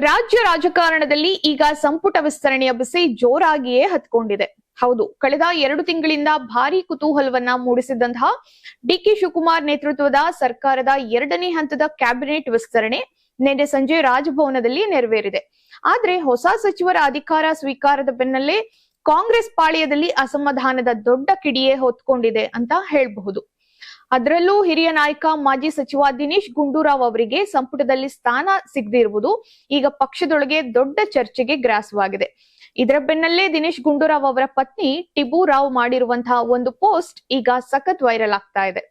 ರಾಜ್ಯ ರಾಜಕಾರಣದಲ್ಲಿ ಈಗ ಸಂಪುಟ ವಿಸ್ತರಣೆಯ ಬಿಸಿ ಜೋರಾಗಿಯೇ ಹತ್ಕೊಂಡಿದೆ. ಹೌದು, ಕಳೆದ 2 ತಿಂಗಳಿಂದ ಭಾರಿ ಕುತೂಹಲವನ್ನ ಮೂಡಿಸಿದಂತಹ ಡಿಕೆ ಶಿವಕುಮಾರ್ ನೇತೃತ್ವದ ಸರ್ಕಾರದ 2ನೇ ಹಂತದ ಕ್ಯಾಬಿನೆಟ್ ವಿಸ್ತರಣೆ ನಿನ್ನೆ ಸಂಜೆ ರಾಜಭವನದಲ್ಲಿ ನೆರವೇರಿದೆ. ಆದ್ರೆ ಹೊಸ ಸಚಿವರ ಅಧಿಕಾರ ಸ್ವೀಕಾರದ ಬೆನ್ನಲ್ಲೇ ಕಾಂಗ್ರೆಸ್ ಪಾಳ್ಯದಲ್ಲಿ ಅಸಮಾಧಾನದ ದೊಡ್ಡ ಕಿಡಿಯೇ ಹೊತ್ಕೊಂಡಿದೆ ಅಂತ ಹೇಳಬಹುದು. ಅದರಲ್ಲೂ ಹಿರಿಯ ನಾಯಕ ಮಾಜಿ ಸಚಿವ ದಿನೇಶ್ ಗುಂಡೂರಾವ್ ಅವರಿಗೆ ಸಂಪುಟದಲ್ಲಿ ಸ್ಥಾನ ಸಿಗದಿರುವುದು ಈಗ ಪಕ್ಷದೊಳಗೆ ದೊಡ್ಡ ಚರ್ಚೆಗೆ ಗ್ರಾಸವಾಗಿದೆ. ಇದರ ಬೆನ್ನಲ್ಲೇ ದಿನೇಶ್ ಗುಂಡೂರಾವ್ ಅವರ ಪತ್ನಿ ಟಿಬು ರಾವ್ ಮಾಡಿರುವಂತಹ ಒಂದು ಪೋಸ್ಟ್ ಈಗ ಸಖತ್ ವೈರಲ್ ಆಗ್ತಾ ಇದೆ.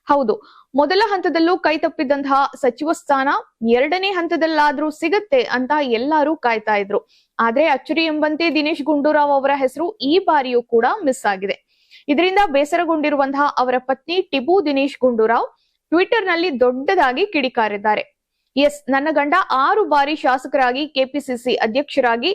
ಹೌದು, ಮೊದಲ ಹಂತದಲ್ಲೂ ಕೈ ತಪ್ಪಿದಂತಹ ಸಚಿವ ಸ್ಥಾನ 2ನೇ ಹಂತದಲ್ಲಾದ್ರೂ ಸಿಗತ್ತೆ ಅಂತ ಎಲ್ಲರೂ ಕಾಯ್ತಾ ಇದ್ರು. ಆದ್ರೆ ಅಚ್ಚರಿ ಎಂಬಂತೆ ದಿನೇಶ್ ಗುಂಡೂರಾವ್ ಅವರ ಹೆಸರು ಈ ಬಾರಿಯೂ ಕೂಡ ಮಿಸ್ ಆಗಿದೆ. ಇದರಿಂದ ಬೇಸರಗೊಂಡಿರುವಂತಹ ಅವರ ಪತ್ನಿ ಟಿಬು ದಿನೇಶ್ ಗುಂಡೂರಾವ್ ಟ್ವಿಟರ್ ನಲ್ಲಿ ದೊಡ್ಡದಾಗಿ ಕಿಡಿಕಾರಿದ್ದಾರೆ. ನನ್ನ ಗಂಡ 6 ಬಾರಿ ಶಾಸಕರಾಗಿ ಕೆಪಿಸಿಸಿ ಅಧ್ಯಕ್ಷರಾಗಿ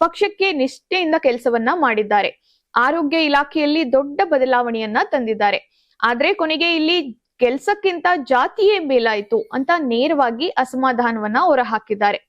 ಪಕ್ಷಕ್ಕೆ ನಿಷ್ಠೆಯಿಂದ ಕೆಲಸವನ್ನ ಮಾಡಿದ್ದಾರೆ. ಆರೋಗ್ಯ ಇಲಾಖೆಯಲ್ಲಿ ದೊಡ್ಡ ಬದಲಾವಣೆಯನ್ನ ತಂದಿದ್ದಾರೆ. ಆದ್ರೆ ಕೊನೆಗೆ ಇಲ್ಲಿ ಕೆಲಸಕ್ಕಿಂತ ಜಾತಿಯೇ ಮೇಲಾಯಿತು ಅಂತ ನೇರವಾಗಿ ಅಸಮಾಧಾನವನ್ನ ಹೊರಹಾಕಿದ್ದಾರೆ.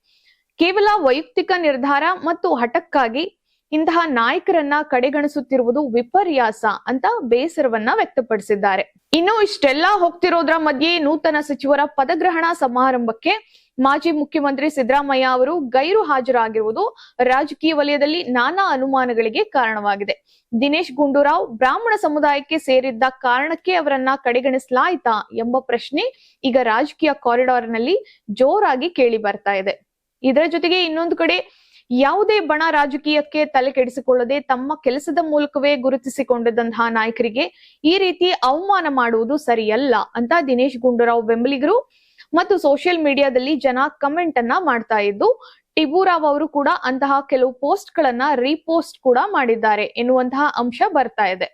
ಕೇವಲ ವೈಯಕ್ತಿಕ ನಿರ್ಧಾರ ಮತ್ತು ಹಠಕ್ಕಾಗಿ ಇಂತಹ ನಾಯಕರನ್ನ ಕಡೆಗಣಿಸುತ್ತಿರುವುದು ವಿಪರ್ಯಾಸ ಅಂತ ಬೇಸರವನ್ನ ವ್ಯಕ್ತಪಡಿಸಿದ್ದಾರೆ. ಇನ್ನು ಇಷ್ಟೆಲ್ಲ ಹೋಗ್ತಿರೋದ್ರ ಮಧ್ಯೆ ನೂತನ ಸಚಿವರ ಪದಗ್ರಹಣ ಸಮಾರಂಭಕ್ಕೆ ಮಾಜಿ ಮುಖ್ಯಮಂತ್ರಿ ಸಿದ್ದರಾಮಯ್ಯ ಅವರು ಗೈರು ಹಾಜರಾಗಿರುವುದು ರಾಜಕೀಯ ವಲಯದಲ್ಲಿ ನಾನಾ ಅನುಮಾನಗಳಿಗೆ ಕಾರಣವಾಗಿದೆ. ದಿನೇಶ್ ಗುಂಡೂರಾವ್ ಬ್ರಾಹ್ಮಣ ಸಮುದಾಯಕ್ಕೆ ಸೇರಿದ್ದ ಕಾರಣಕ್ಕೆ ಅವರನ್ನ ಕಡೆಗಣಿಸಲಾಯಿತಾ ಎಂಬ ಪ್ರಶ್ನೆ ಈಗ ರಾಜಕೀಯ ಕಾರಿಡಾರ್ ನಲ್ಲಿ ಜೋರಾಗಿ ಕೇಳಿ ಬರ್ತಾ ಇದೆ. ಇದರ ಜೊತೆಗೆ ಇನ್ನೊಂದು ಕಡೆ ಯಾವುದೇ ಬಣ ರಾಜಕೀಯಕ್ಕೆ ತಲೆ ಕೆಡಿಸಿಕೊಳ್ಳದೆ ತಮ್ಮ ಕೆಲಸದ ಮೂಲಕವೇ ಗುರುತಿಸಿಕೊಂಡಿದ್ದಂತಹ ನಾಯಕರಿಗೆ ಈ ರೀತಿ ಅವಮಾನ ಮಾಡುವುದು ಸರಿಯಲ್ಲ ಅಂತ ದಿನೇಶ್ ಗುಂಡೂರಾವ್ ಬೆಂಬಲಿಗರು ಮತ್ತು ಸೋಷಿಯಲ್ ಮೀಡಿಯಾದಲ್ಲಿ ಜನ ಕಮೆಂಟ್ ಅನ್ನ ಮಾಡ್ತಾ ಇದ್ದು, ಟಿಬುರಾವ್ ಅವರು ಕೂಡ ಅಂತಹ ಕೆಲವು ಪೋಸ್ಟ್ ಗಳನ್ನ ರೀಪೋಸ್ಟ್ ಕೂಡ ಮಾಡಿದ್ದಾರೆ ಎನ್ನುವಂತಹ ಅಂಶ ಬರ್ತಾ ಇದೆ.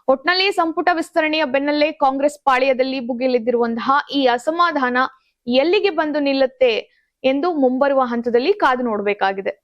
ಒಟ್ನಲ್ಲಿ ಸಂಪುಟ ವಿಸ್ತರಣೆಯ ಬೆನ್ನಲ್ಲೇ ಕಾಂಗ್ರೆಸ್ ಪಾಳ್ಯದಲ್ಲಿ ಭುಗಿಲೆದ್ದಿರುವಂತಹ ಈ ಅಸಮಾಧಾನ ಎಲ್ಲಿಗೆ ಬಂದು ನಿಲ್ಲುತ್ತೆ ಎಂದು ಮುಂಬರುವ ಹಂತದಲ್ಲಿ ಕಾದು ನೋಡಬೇಕಾಗಿದೆ.